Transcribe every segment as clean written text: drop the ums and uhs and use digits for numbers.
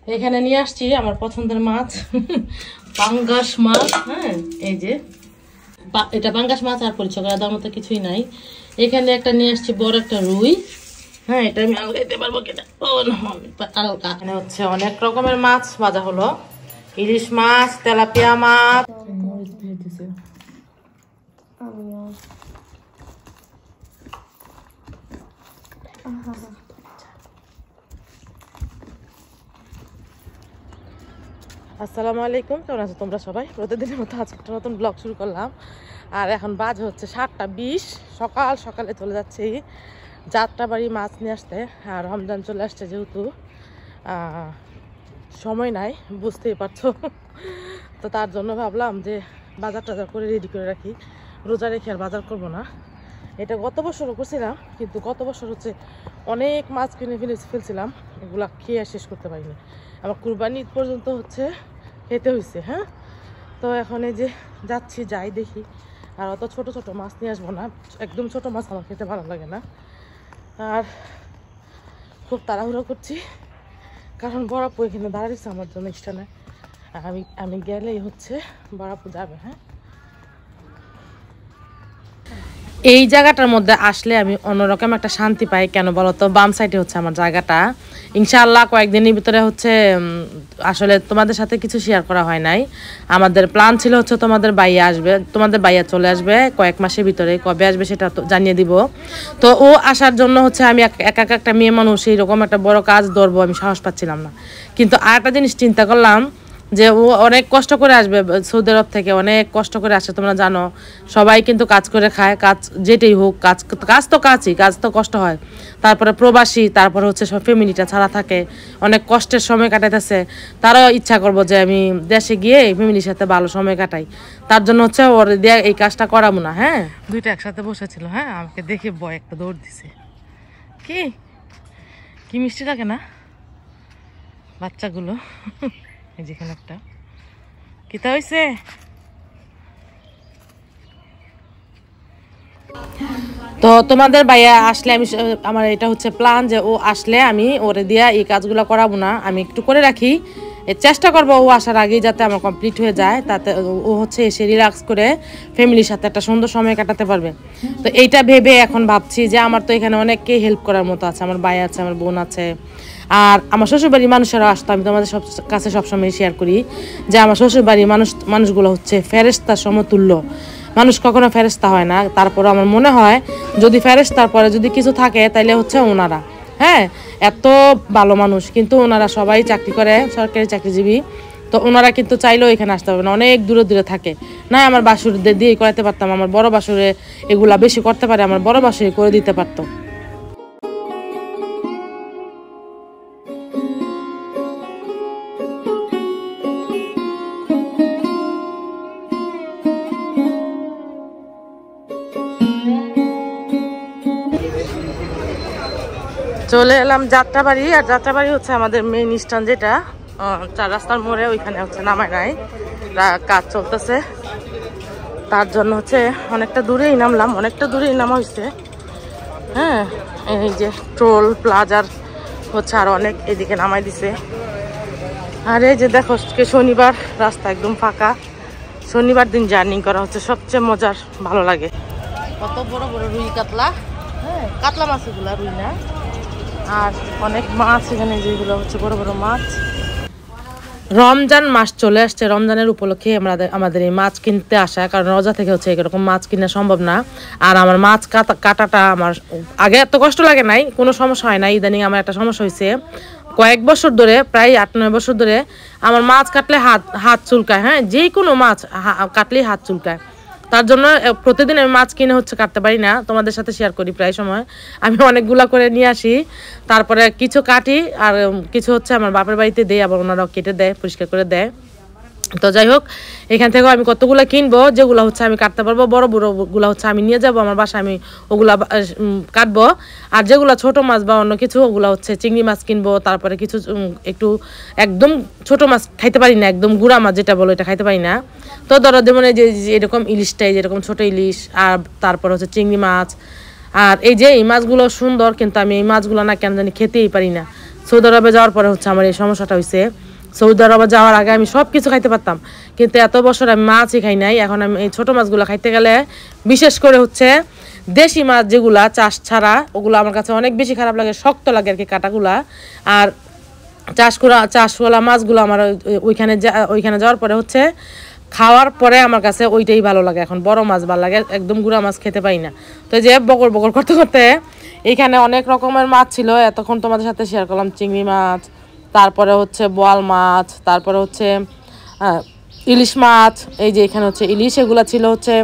এখানে নিয়ে আসছি আমার পছন্দের মাছ পাঙ্গাস মাছ। হ্যাঁ এই যে এটা পাঙ্গাস মাছ, আর পরিচয় করা দেওয়ার মতো কিছুই নাই। এখানে একটা নিয়ে আসছি বড় একটা রুই। হ্যাঁ এটা আমি আলগাইতে পারবো কিনা, ও আলগা। এখানে হচ্ছে অনেক রকমের মাছ ভাজা হলো, ইলিশ মাছ, তেলাপিয়া মাছ। আসসালামু আলাইকুম, কেমন আছো তোমরা সবাই? প্রতিদিনের মতো আজকে একটা নতুন ব্লগ শুরু করলাম। আর এখন বাজে হচ্ছে 7:20, সকালে চলে যাচ্ছি যাত্রাবাড়ি মাছ নিয়ে আসতে। আর রমজান চলে আসছে যেহেতু সময় নাই, বুঝতেই পারছো। তো তার জন্য ভাবলাম যে বাজার টাজার করে রেডি করে রাখি, রোজা রেখে আর বাজার করবো না। এটা গত বছরও করছিলাম, কিন্তু গত বছর হচ্ছে অনেক মাছ কিনে ফেলছিলাম, এগুলা খেয়ে শেষ করতে পারিনি। আমার কুরবানি ঈদ পর্যন্ত হচ্ছে খেতে হয়েছে। হ্যাঁ তো এখন এই যে যাচ্ছি, যাই দেখি। আর অত ছোট ছোট মাছ নিয়ে আসবো না, একদম ছোট মাছ আমার খেতে ভালো লাগে না। আর খুব তাড়াহুড়ো করছি, কারণ বড়াপু এখানে দাঁড়িয়েছে আমার জন্য স্টানে। আমি গেলেই হচ্ছে বড়াপু যাবে। হ্যাঁ এই জায়গাটার মধ্যে আসলে আমি অন্যরকম একটা শান্তি পাই। কেন বলতো, বাম সাইডে হচ্ছে আমার জায়গাটা। ইনশাআল্লাহ কয়েকদিনের ভিতরে হচ্ছে আসলে তোমাদের সাথে কিছু শেয়ার করা হয় নাই। আমাদের প্ল্যান ছিল হচ্ছে তোমাদের বাইয়া আসবে, তোমাদের বাইয়া চলে আসবে কয়েক মাসের ভিতরে। কবে আসবে সেটা তো জানিয়ে দিব। তো ও আসার জন্য হচ্ছে আমি একা একটা মেয়ে মানুষ এইরকম একটা বড় কাজ ধরবো, আমি সাহস পাচ্ছিলাম না। কিন্তু আর একটা জিনিস চিন্তা করলাম যে ও অনেক কষ্ট করে আসবে, সৌদি আরব থেকে অনেক কষ্ট করে আসে। তোমরা জানো সবাই কিন্তু কাজ করে খায়, কাজ যেটাই হোক, কাজ তো কষ্ট হয়। তারপরে প্রবাসী, তারপরে হচ্ছে সব ফ্যামিলিটা ছাড়া থাকে, অনেক কষ্টের সময় কাটাইতেছে। তারাও ইচ্ছা করবো যে আমি দেশে গিয়ে ফ্যামিলির সাথে ভালো সময় কাটাই। তার জন্য হচ্ছে ওর দিয়ে এই কাজটা করাবো না। হ্যাঁ দুইটা একসাথে বসেছিল। হ্যাঁ আমাকে দেখে বয় একটা দৌড় দিছে। কি মিষ্টি লাগে না বাচ্চাগুলো। এই যেখানে একটা কিতা হইছে। তো তোমাদের ভাইয়া আসলে আমার এটা হচ্ছে প্ল্যান যে ও আসলে আমি ওরে দিয়া এই কাজগুলো করাবো না, আমি একটু করে রাখি। চেষ্টা করবো ও আসার আগেই যাতে আমার কমপ্লিট হয়ে যায়, তাতে ও হচ্ছে এসে রিল্যাক্স করে ফ্যামিলির সাথে একটা সুন্দর সময় কাটাতে পারবে। তো এইটা ভেবে এখন ভাবছি যে আমার তো এখানে অনেককেই হেল্প করার মতো আছে, আমার ভাই আছে, আমার বোন আছে, আর আমার শ্বশুরবাড়ির মানুষেরা আসতো। আমি তোমাদের কাছে সবসময় শেয়ার করি যে আমার শ্বশুরবাড়ির মানুষগুলো হচ্ছে ফেরেশতার সমতুল্য। মানুষ কখনো ফেরেশতা হয় না, তারপরে আমার মনে হয় যদি ফেরেশতার পরে যদি কিছু থাকে তাইলে হচ্ছে ওনারা। হ্যাঁ এত ভালো মানুষ, কিন্তু ওনারা সবাই চাকরি করে, সরকারি চাকরিজীবী। তো ওনারা কিন্তু চাইলেও এখানে আসতে হবে না, অনেক দূরে দূরে থাকে। না আমার বাসুরদের দিয়ে করাতে পারতাম, আমার বড় বাসুরে এগুলা বেশি করতে পারে, আমার বড় বাসুরে করে দিতে পারতো। চলে এলাম যাত্রাবাড়ি। আর যাত্রাবাড়ি হচ্ছে আমাদের মেইন স্ট্যান্ড, যেটা 4 রাস্তার মোড়ে, ওইখানে হচ্ছে নামায় নাই, কাজ চলতেছে। তার জন্য হচ্ছে অনেকটা দূরেই নামলাম, অনেকটা দূরেই নামা হয়েছে। হ্যাঁ এই যে টোল প্লাজার হচ্ছে আর অনেক এদিকে নামাই দিছে। আর এই যে দেখো শনিবার, রাস্তা একদম ফাঁকা। শনিবার দিন জার্নি করা হচ্ছে সবচেয়ে মজার, ভালো লাগে। কত বড় বড় রুই কাতলা, হ্যাঁ কাতলা মাছ এগুলা, রুই না। আর অনেক মাছ এখানে, যেগুলো হচ্ছে বড় বড় মাছ। রমজান মাস চলে আসছে, রমজানের উপলক্ষে আমাদের এই মাছ কিনতে আসা, কারণ রোজা থেকে হচ্ছে এরকম মাছ কিনা সম্ভব না। আর আমার মাছ কাটাটা আমার আগে এত কষ্ট লাগে নাই, কোনো সমস্যা হয় না। ইদানিং আমার একটা সমস্যা হয়েছে, কয়েক বছর ধরে, প্রায় 8-9 বছর ধরে আমার মাছ কাটলে হাত চুলকায়। হ্যাঁ যে কোনো মাছ কাটলেই হাত চুলকায়। তার জন্য প্রতিদিন আমি মাছ কিনে হচ্ছে কাটতে পারি না, তোমাদের সাথে শেয়ার করি। প্রায় সময় আমি অনেকগুলা করে নিয়ে আসি, তারপরে কিছু কাটি, আর কিছু হচ্ছে আমার বাপের বাড়িতে দেয়, আবার ওনারাও কেটে দেয়, পরিষ্কার করে দেয়। তো যাই হোক, এখান থেকেও আমি কতগুলো কিনবো যেগুলো হচ্ছে আমি কাটতে পারবো। বড় বড়গুলো হচ্ছে আমি নিয়ে যাবো আমার বাসায়, আমি ওগুলা কাটবো। আর যেগুলো ছোট মাছ বা অন্য কিছু, ওগুলো হচ্ছে চিংড়ি মাছ কিনবো। তারপরে কিছু একটু একদম ছোট মাছ খাইতে পারি না, একদম গুড়া মাছ যেটা বলো, এটা খাইতে পারি না। তো ধরো যেমন এই যে এরকম ইলিশটাই, যেরকম ছোট ইলিশ, আর তারপর হচ্ছে চিংড়ি মাছ। আর এই যে এই মাছগুলো সুন্দর, কিন্তু আমি এই মাছগুলো না কেন জানি খেতেই পারি না। সৌদি আরবে যাওয়ার পরে হচ্ছে আমার এই সমস্যাটা হয়েছে। সৌদি আরবে যাওয়ার আগে আমি সব কিছু খাইতে পারতাম, কিন্তু এত বছর আমি মাছই খাই নাই। এখন আমি এই ছোটো মাছগুলো খাইতে গেলে, বিশেষ করে হচ্ছে দেশি মাছ যেগুলা চাষ ছাড়া, ওগুলো আমার কাছে অনেক বেশি খারাপ লাগে, শক্ত লাগে আর কি কাটাগুলা। আর চাষওয়ালা মাছগুলো আমার ওইখানে যাওয়ার পরে হচ্ছে খাওয়ার পরে আমার কাছে ওইটাই ভালো লাগে। এখন বড় মাছ ভালো লাগে, একদম গুঁড়া মাছ খেতে পাই না। তো যে বকর বকর করতে করতে এইখানে অনেক রকমের মাছ ছিল, এতক্ষণ তোমাদের সাথে শেয়ার করলাম চিংড়ি মাছ, তারপরে হচ্ছে বোয়াল মাছ, তারপরে হচ্ছে ইলিশ মাছ। এই যে এখানে হচ্ছে ইলিশ, এগুলো ছিল হচ্ছে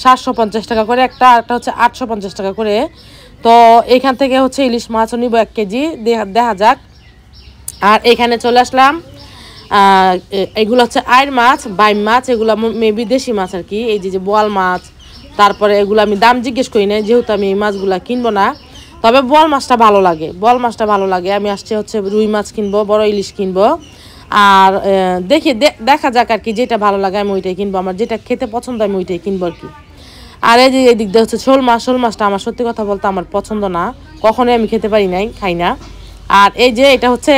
750 টাকা করে একটা, আরেকটা হচ্ছে 850 টাকা করে। তো এইখান থেকে হচ্ছে ইলিশ মাছও নিব 1 কেজি, দেখা যাক। আর এখানে চলে আসলাম, এগুলো হচ্ছে আইর মাছ, বাইম মাছ, এগুলো মেবি দেশি মাছ আর কি। এই যে বোয়াল মাছ, তারপরে এগুলো আমি দাম জিজ্ঞেস করি না, যেহেতু আমি এই মাছগুলো কিনবো না। তবে বোয়াল মাছটা ভালো লাগে, বোয়াল মাছটা ভালো লাগে। আমি আসছে হচ্ছে রুই মাছ কিনবো, বড় ইলিশ কিনবো। আর দেখা যাক আর কি, যেটা ভালো লাগে আমি ওইটাই কিনবো, আমার যেটা খেতে পছন্দ আমি ওইটাই কিনবো আর কি। আর এই যে এদিক দিয়ে হচ্ছে শোল মাছটা আমার সত্যি কথা বলতে আমার পছন্দ না, কখনোই আমি খেতে পারি নাই, খাই না। আর এই যে এটা হচ্ছে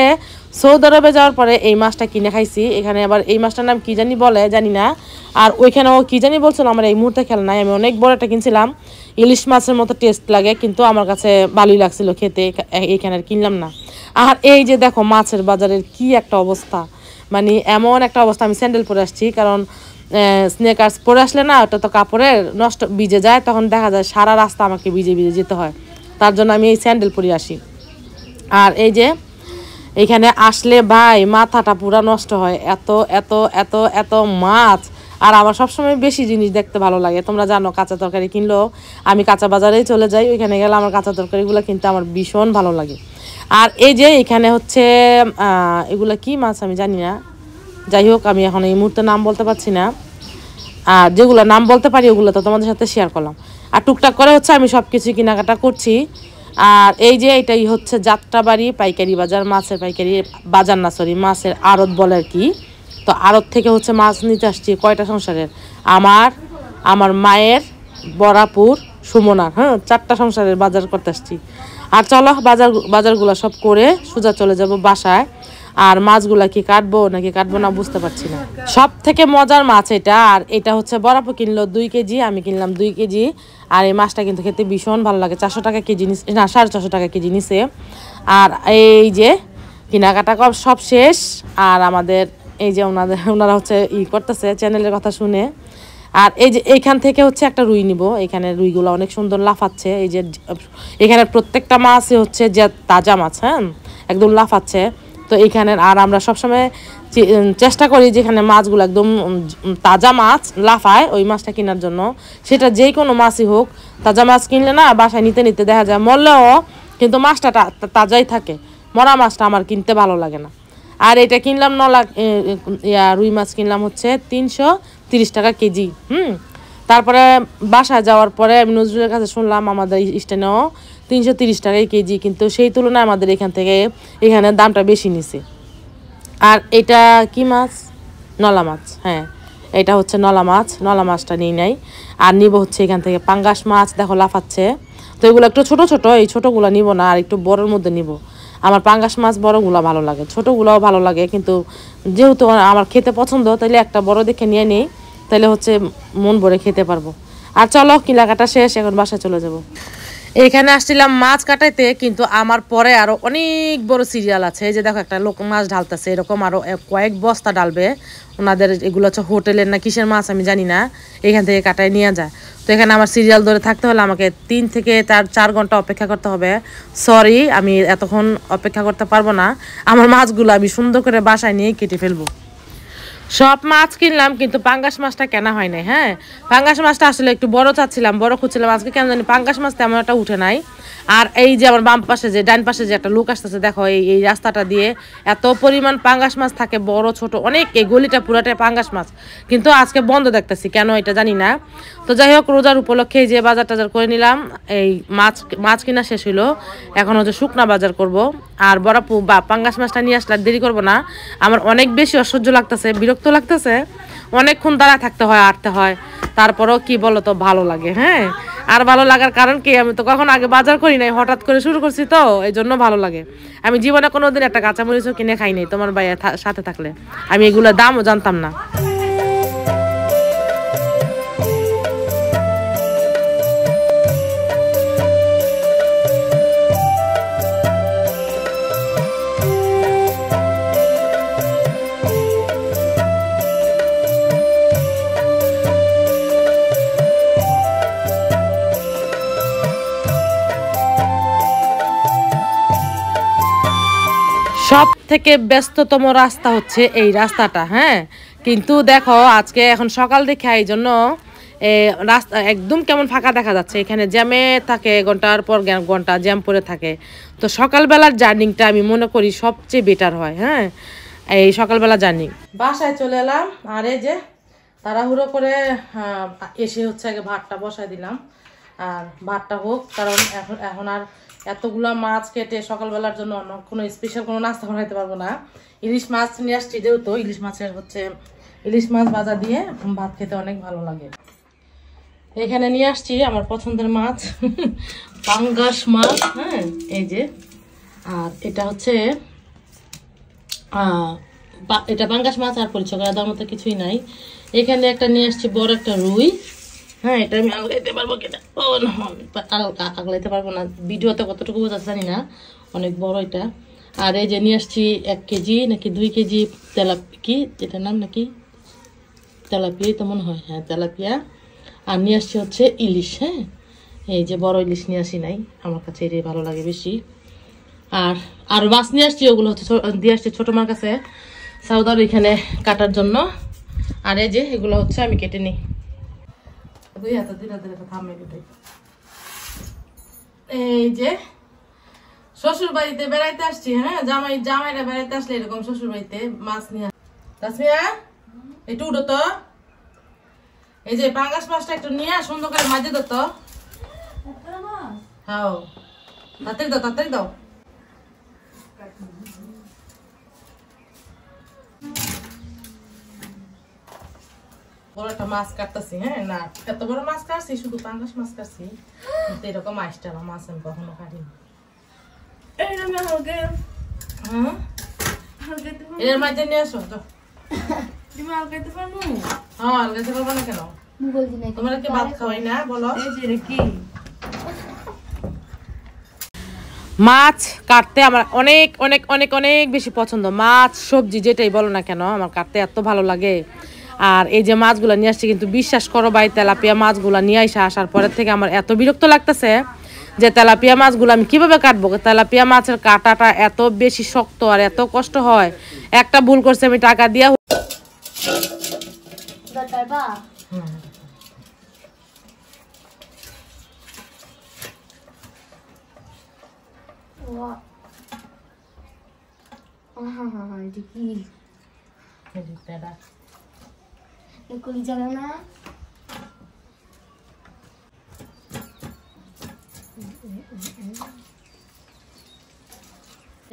সৌদি আরবে যাওয়ার পরে এই মাছটা কিনে খাইছি। এখানে আবার এই মাছটার নাম কি জানি বলে, জানি না। আর ওইখানেও কি জানি বলছিল, আমার এই মুহূর্তে খেয়াল নাই। আমি অনেক বড় একটা কিনছিলাম, ইলিশ মাছের মতো টেস্ট লাগে, কিন্তু আমার কাছে ভালোই লাগছিল খেতে, এইখানে আর কিনলাম না। আর এই যে দেখো মাছের বাজারের কি একটা অবস্থা, মানে এমন একটা অবস্থা। আমি স্যান্ডেল পরে আসছি, কারণ স্নেকার্স পরে আসলে না ওটা তো কাপড়ের নষ্ট ভিজে যায়, তখন দেখা যায় সারা রাস্তা আমাকে ভিজে যেতে হয়, তার জন্য আমি এই স্যান্ডেল পরে আসি। আর এই যে এখানে আসলে ভাই মাথাটা পুরা নষ্ট হয়, এত এত এত এত মাছ। আর আমার সবসময় বেশি জিনিস দেখতে ভালো লাগে, তোমরা জানো কাঁচা তরকারি কিনলেও আমি কাঁচা বাজারেই চলে যাই, ওইখানে গেলে আমার কাঁচা তরকারিগুলো কিনতে আমার ভীষণ ভালো লাগে। আর এই যে এখানে হচ্ছে এগুলা কি মাছ আমি জানি না, যাই হোক আমি এখন এই মুহূর্তে নাম বলতে পারছি না। আর যেগুলো নাম বলতে পারি ওগুলো তো তোমাদের সাথে শেয়ার করলাম। আর টুকটাক করে হচ্ছে আমি সব কিছু কেনাকাটা করছি। আর এই যে এটাই হচ্ছে যাত্রাবাড়ি পাইকারি বাজার, মাছের পাইকারি বাজার না, সরি মাছের আড়ত বলে আর কি। তো আড়ত থেকে হচ্ছে মাছ নিতে আসছি কয়টা সংসারের, আমার মায়ের, বরাপুর, সুমনার, 4টা সংসারের বাজার করতে আসছি। আর চলো বাজারগুলো সব করে সোজা চলে যাব বাসায়। আর মাছগুলা কি কাটবো নাকি কাটবো না বুঝতে পারছি না। সব থেকে মজার মাছ এটা। আর এটা হচ্ছে বরাবর কিনলো 2 কেজি, আমি কিনলাম 2 কেজি। আর এই মাছটা কিন্তু খেতে ভীষণ ভালো লাগে। 400 টাকা কেজি না, 450 টাকা কেজি নিছে। আর এই যে কেনাকাটা সব শেষ। আর আমাদের এই যে ওনারা হচ্ছে করতেছে চ্যানেলের কথা শুনে। আর এই যে এইখান থেকে হচ্ছে একটা রুই নিব, এখানে রুইগুলো অনেক সুন্দর লাফাচ্ছে। এই যে এখানে প্রত্যেকটা মাছই হচ্ছে যে তাজা মাছ, একদম লাফাচ্ছে। তো এইখানে আর আমরা সবসময় চেষ্টা করি যেখানে মাছগুলো একদম তাজা মাছ লাফায় ওই মাছটা কেনার জন্য। সেটা যেই কোনো মাছই হোক, তাজা মাছ কিনলে না বাসায় নিতে নিতে দেখা যায় মরলেও কিন্তু মাছটা তাজাই থাকে, মরা মাছটা আমার কিনতে ভালো লাগে না। আর এটা কিনলাম রুই মাছ কিনলাম হচ্ছে 330 টাকা কেজি। তারপরে বাসায় যাওয়ার পরে আমি নজরুলের কাছে শুনলাম আমাদের স্ট্যান্ডেও 330 টাকাই কেজি, কিন্তু সেই তুলনায় আমাদের এখানে দামটা বেশি নিছে। আর এটা কি মাছ, নলা মাছ, এটা হচ্ছে নলা মাছটা নিই নাই। আর নিব হচ্ছে এখান থেকে পাঙ্গাস মাছ, দেখো লাফাচ্ছে। তো এগুলো একটু ছোট ছোট, এই ছোটোগুলো নিব না, আর একটু বড়োর মধ্যে নিব। আমার পাঙ্গাস মাছ বড়গুলো ভালো লাগে, ছোটোগুলোও ভালো লাগে, কিন্তু যেহেতু আমার খেতে পছন্দ তাইলে একটা বড় দেখে নিয়ে নিই, তাহলে হচ্ছে মন ভরে খেতে পারবো। আর চলো কেনাকাটা শেষ, এখন বাসায় চলে যাব। এখানে আসছিলাম মাছ কাটাইতে, কিন্তু আমার পরে আরো অনেক বড় সিরিয়াল আছে। এই যে দেখো একটা লোক মাছ ঢালতেছে, এরকম আরো কয়েক বস্তা ডালবে ওনাদের। এগুলো হচ্ছে হোটেলের না কিসের মাছ আমি জানি না, এখান থেকে কাটাই নিয়ে যায়। তো এখানে আমার সিরিয়াল ধরে থাকতে হলে আমাকে 3 থেকে 4 ঘন্টা অপেক্ষা করতে হবে। সরি, আমি এতক্ষণ অপেক্ষা করতে পারবো না। আমার মাছগুলো আমি সুন্দর করে বাসায় নিয়ে কেটে ফেলবো। সব মাছ কিনলাম, কিন্তু পাঙ্গাস মাছটা কেনা হয় নাই। পাঙ্গাস মাছটা আসলে একটু বড় চাচ্ছিলাম, বড় খুঁজছিলাম। আজকে কেন জানি পাঙ্গাস মাছ তেমন একটা উঠে নাই। আর এই যে আমার বাম পাশে যে ডান পাশে যে একটা লোক আসতেছে, দেখো এই রাস্তাটা দিয়ে এত পরিমাণ পাঙ্গাস মাছ থাকে, বড় ছোট অনেক, এই গলিটা পুরাটাই পাঙ্গাস মাছ। কিন্তু আজকে বন্ধ দেখতেছি, কেন এটা জানি না। তো যাই হোক, রোজার উপলক্ষে যে বাজার টাজার করে নিলাম। এই মাছ কিনা শেষ হইলো, এখন হচ্ছে শুকনা বাজার করব। আর বরাপু বা পাঙ্গাস মাছটা নিয়ে আসলে দেরি করবো না, আমার অনেক বেশি অসহ্য লাগতেছে, বিরক্ত লাগতেছে। অনেকক্ষণ দাঁড়ায় থাকতে হয়, আটতে হয়, তারপরেও কি বলো তো ভালো লাগে। আর ভালো লাগার কারণ কি, আমি তো কখন আগে বাজার করি নাই, হঠাৎ করে শুরু করছি তো এই জন্য ভালো লাগে। আমি জীবনে কোনোদিন একটা কাঁচামরিচও কিনে খাই নাই তোমার ভাইয়ের সাথে থাকলে, আমি এগুলোর দামও জানতাম না। সব থেকে ব্যস্ততম রাস্তা হচ্ছে এই রাস্তাটা, হ্যাঁ। কিন্তু দেখো আজকে এখন সকাল দেখে এই জন্য রাস্তা একদম কেমন ফাঁকা দেখা যাচ্ছে, এখানে জ্যামে থাকে, ঘন্টার পর ঘন্টা জ্যাম পড়ে থাকে। তো সকালবেলার জার্নিংটা আমি মনে করি সবচেয়ে বেটার হয়, হ্যাঁ, এই সকালবেলা জার্নি। বাসায় চলে এলাম, আর এই যে তাড়াহুড়ো করে এসে হচ্ছে আগে ভাতটা বসাই দিলাম। আর ভাতটা হোক, কারণ এখন আর এতগুলা মাছ কেটে সকালবেলার জন্য অন্য কোনো স্পেশাল কোনো নাস্তা বানাইতে পারবো না। ইলিশ মাছ নিয়ে আসছি, যেহেতু ইলিশ মাছের হচ্ছে ইলিশ মাছ ভাজা দিয়ে ভাত খেতে অনেক ভালো লাগে। এখানে নিয়ে আসছি আমার পছন্দের মাছ, পাঙ্গাস মাছ, হ্যাঁ, এই যে। আর এটা হচ্ছে এটা পাঙ্গাস মাছ, আর পরিচয় করা দেওয়ার মতো কিছুই নাই। এখানে একটা নিয়ে আসছি বড় একটা রুই, হ্যাঁ, এটা আমি আগলাইতে পারবো কিনা, ও না আগলাইতে পারবো না, ভিডিওতে কতটুকু বোঝা জানি না, অনেক বড় এটা। আর এই যে নিয়ে আসছি 1 কেজি নাকি 2 কেজি কি এটার নাম নাকি তেলাপিয়াই তো মনে হয়, হ্যাঁ তেলাপিয়া। আর নিয়ে আসছি হচ্ছে ইলিশ, হ্যাঁ, এই যে বড় ইলিশ নিয়ে আসি নাই, আমার কাছে এটাই ভালো লাগে বেশি। আর মাছ নিয়ে আসছি, ওগুলো হচ্ছে দিয়ে আসছি ছোটো মার কাছে সাউদার এখানে কাটার জন্য। আর এই যে এগুলো হচ্ছে আমি কেটে নিই, এই যে শ্বশুর বাড়িতে বেড়াইতে আসছি, হ্যাঁ, জামাইরা বেড়াইতে আসলে এরকম শ্বশুর বাড়িতে মাছ নিয়ে। তাসমিয়া একটু উঠো তো, এই যে পাঙ্গাস মাছটা একটু নিয়ে সুন্দর করে মাঝে দাও তো, হ্যাঁ তাড়াতাড়ি দাও তাড়াতাড়ি দাও। বড় একটা মাছ কাটতেছি, হ্যাঁ, না এত বড় মাছ কাটছি, শুধু পাঙ্গাস মাছ কাটছি, কিন্তু এরকম আইসটা মাছ আমি কখনো কাটিনি। এর মাঝে নিয়ে আসো তো, হ্যাঁ আলগাইতে পারবো না কেন, তোমার কি ভাত খাওয়াই না বলো। মাছ কাটতে আমার অনেক অনেক অনেক অনেক বেশি পছন্দ, মাছ সবজি যেটাই বলো না কেন আমার কাটতে এত ভালো লাগে। আর এই যে মাছগুলো নিয়ে আসছি, কিন্তু বিশ্বাস করো ভাই, তেলাপিয়া মাছগুলো নিয়ে আসার পরের থেকে আমার এত বিরক্ত লাগতেছে যে তেলাপিয়া মাছগুলো আমি কিভাবে কাটবো। তেলাপিয়া মাছের কাটাটা এত বেশি শক্ত আর এত কষ্ট হয়, একটা ভুল করছে আমি টাকা দিয়া।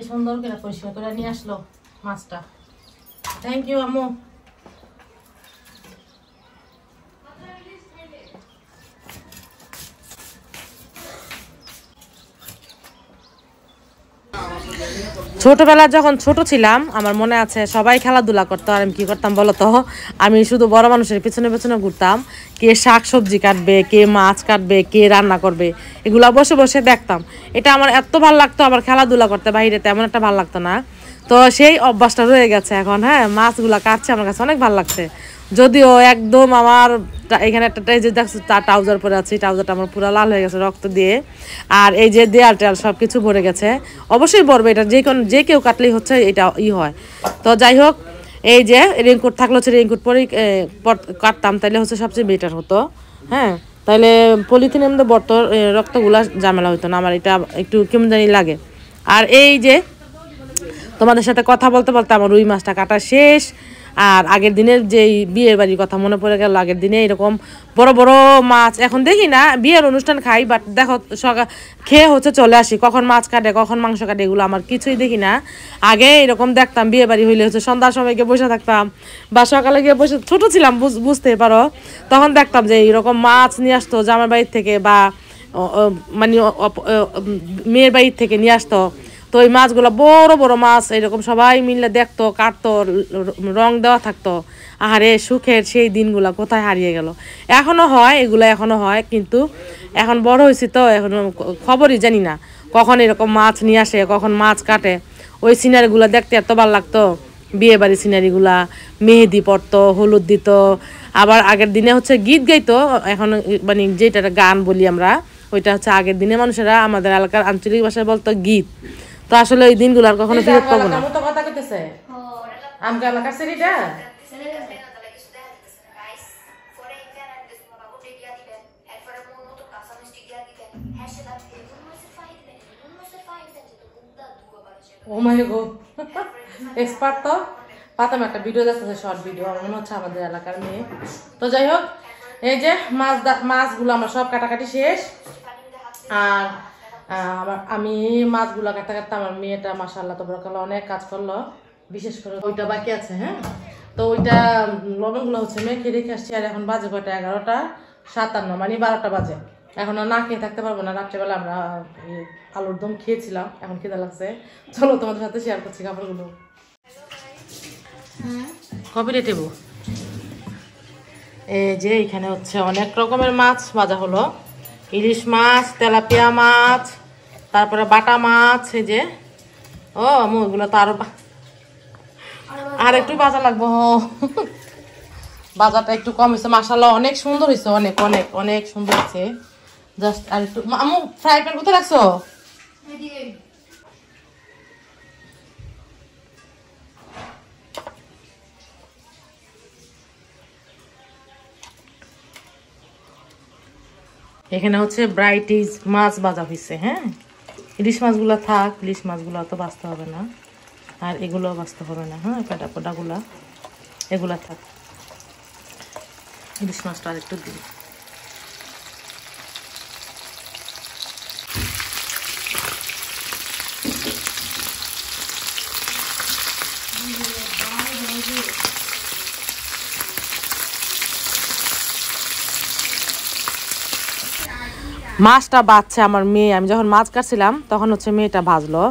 সুন্দর করে পরিষ্কার করে নিয়ে আসলো মাছটা, থ্যাংক ইউ আম্মু। ছোটবেলা যখন ছোট ছিলাম আমার মনে আছে সবাই খেলাধুলা করতো, আর আমি কি করতাম বলতো, আমি শুধু বড় মানুষের পিছনে পিছনে ঘুরতাম, কে শাক সবজি কাটবে, কে মাছ কাটবে, কে রান্না করবে, এগুলা বসে বসে দেখতাম। এটা আমার এত ভালো লাগতো, আমার খেলাধুলা করতে বাইরে তেমন একটা ভালো লাগতো না। তো সেই অভ্যাসটা রয়ে গেছে এখন, হ্যাঁ, মাছগুলা কাটছে আমার কাছে অনেক ভালো লাগছে। যদিও একদম আমার এখানে একটা যে দেখছো ট্রাউজার পরে আছে, ট্রাউজারটা আমার পুরো লাল হয়ে গেছে রক্ত দিয়ে, আর এই যে দেয়াল টেয়াল সব কিছু ভরে গেছে। অবশ্যই বলবো এটা যে কেউ কাটলেই হচ্ছে এটা হয়। তো যাই হোক, এই যে রেইনকোট থাকলে হচ্ছে রেইনকোট পরেই কাটতাম, তাইলে হচ্ছে সবচেয়ে বেটার হতো, হ্যাঁ, তাইলে পলিথিনের মধ্যে রক্তগুলা ঝামেলা হইতো না, আমার এটা একটু কেমন জানি লাগে। আর এই যে তোমাদের সাথে কথা বলতে বলতে আমার রুই মাছটা কাটা শেষ, আর আগের দিনের যে বিয়ের বাড়ির কথা মনে পড়ে গেল। আগের দিনে এরকম বড় বড় মাছ এখন দেখি না, বিয়ের অনুষ্ঠান খাই বাট দেখো সকাল খেয়ে হচ্ছে চলে আসি, কখন মাছ কাটে কখন মাংস কাটে এগুলো আমার কিছুই দেখি না। আগে এরকম দেখতাম বিয়ে বাড়ি হইলে হচ্ছে সন্ধ্যার সময় গিয়ে বসে থাকতাম বা সকালে গিয়ে বসে, ছোট ছিলাম বুঝতে পারো, তখন দেখতাম যে এরকম মাছ নিয়ে আসতো জামার বাড়ির থেকে বা মানে মেয়ের বাড়ির থেকে নিয়ে আসতো। তো ওই মাছগুলো বড় বড় মাছ এরকম সবাই মিলে দেখতো, কাটতো, রং দেওয়া থাকতো। আহারে সুখের সেই দিনগুলো কোথায় হারিয়ে গেল। এখনো হয় এগুলো, এখনো হয়, কিন্তু এখন বড় হয়েছি তো এখন খবরই জানি না কখন এরকম মাছ নিয়ে আসে, কখন মাছ কাটে। ওই সিনারিগুলো দেখতে এত ভালো লাগতো, বিয়ে বাড়ির সিনারিগুলা, মেহেদি পড়তো, হলুদ দিত, আবার আগের দিনে হচ্ছে গীত গাইতো। এখন মানে যেটা গান বলি আমরা, ওইটা হচ্ছে আগের দিনে মানুষেরা আমাদের এলাকার আঞ্চলিক ভাষায় বলতো গীত। তো আসলে ওই দিনগুলো আর কখনো ফেরত পাবো না। কথা কইতেছে আমগো এলাকার সেরিটা ও মাই গড, এক্সপার্ট তো। পাতাম একটা ভিডিও দেখতেছে, শর্ট ভিডিও, আমার মনে হচ্ছে আমাদের এলাকার মেয়ে। তো যাই হোক, এই যে মাছগুলো আমার সব কাটাকাটি শেষ। আর আমি মাছগুলো কাটতে কাটতে আমার মেয়েটা মাশাআল্লাহ তাবারাকাল্লাহ অনেক কাজ করলো, বিশেষ করে ওইটা বাকি আছে। হ্যাঁ, তো ওইটা লবণগুলো হচ্ছে মেখে রেখে আসছি। আর এখন বাজে কয়টা, 11:57, মানে 12টা বাজে। এখন আর না খেয়ে থাকতে পারবো না। রাত্রেবেলা আমরা আলুর দম খেয়েছিলাম, এখন খিদা লাগছে। চলো তোমাদের সাথে শেয়ার করছি খাবারগুলো। কবে রেটেবো এই যে এখানে হচ্ছে অনেক রকমের মাছ ভাজা হলো, ইলিশ মাছ, তেলাপিয়া মাছ, তারপরে বাটা মাছ। এই যে ও এগুলো তো আর একটু ভাজা লাগবো। ভাজাটা একটু কম হয়েছে, মাশাআল্লাহ অনেক সুন্দর হয়েছে, অনেক অনেক অনেক সুন্দর হয়েছে। জাস্ট আর একটু। আমু ফ্রাই প্যান কোথায় রাখছো? এখানে হচ্ছে ব্রাইটিস মাছ ভাজা হয়েছে। হ্যাঁ, ইলিশ মাছগুলো থাক, ইলিশ মাছগুলো তো বাঁচতে হবে না, আর এগুলো বাঁচতে হবে না। হ্যাঁ, পেটা পোটাগুলা এগুলা থাক, ইলিশ মাছটা আর একটু দিই। মাছটা বাজছে আমার মেয়ে, আমি যখন মাছ কাটছিলাম তখন হচ্ছে মেয়েটা ভাজলো।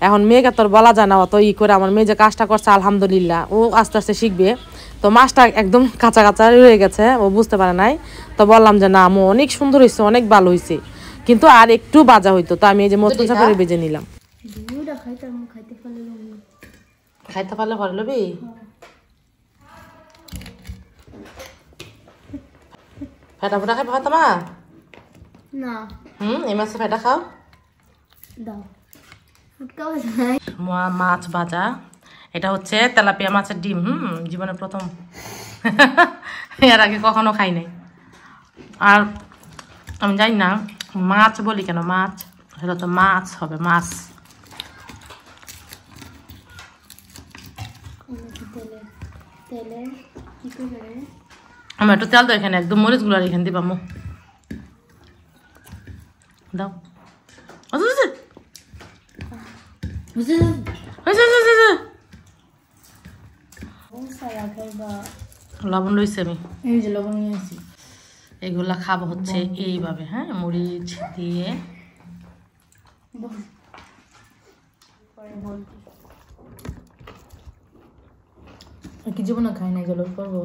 এখন মেয়েকে তোর বলা যায় না অত করে, আমার মেয়ে যে কাজটা করছে আলহামদুলিল্লাহ, ও আস্তে আস্তে শিখবে। তো মাছটা একদম কাঁচা কাঁচা রয়ে গেছে, ও বুঝতে পারে নাই। তো বললাম যে না আমু অনেক সুন্দর হয়েছে, অনেক ভালো হয়েছে, কিন্তু আর একটু ভাজা হইতো। তো আমি এই যে মশলা করে ভেজে নিলাম। খাইতে পারলে ঘরে লবি ফেটা ফোটা খাই ভাতামা না। এই মাছের ফেটা খাও। মাছ ভাজা, এটা হচ্ছে তেলাপিয়া মাছের ডিম। জীবনে প্রথম, এর আগে কখনো খাই নাই। আর আমি জানি না মাছ বলি কেন, মাছ সেটা তো মাছ হবে, মাছ। আমি একটু তেল তো এখানে একদম মরিচগুলো এখানে দিবা মু দাও। লবণ লইছি আমি, এই যে লবণ নিয়েছি। এগুলা খাবো হচ্ছে এইভাবে, হ্যাঁ, মরিচ দিয়ে। কি জীবনে খাই না গেল করবো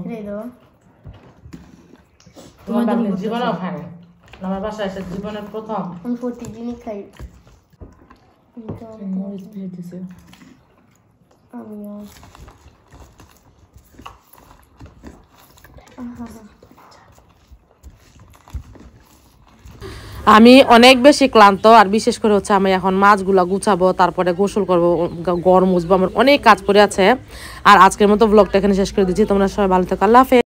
তোমার জীবনেও খাই না। আমার বাসায় এসে জীবনের প্রথম আমি প্রতিদিনই খাই। মরিচ দিয়ে দিছে আমিও। আমি অনেক বেশি ক্লান্ত, আর বিশেষ করে হচ্ছে আমি এখন মাছগুলা গুছাবো, তারপরে গোসল করবো, ঘর মুছবো, আমার অনেক কাজ পড়ে আছে। আর আজকের মতো ব্লগটা এখানে শেষ করে দিচ্ছি। তোমরা সবাই ভালো থাকো, আল্লাহ হাফেজ।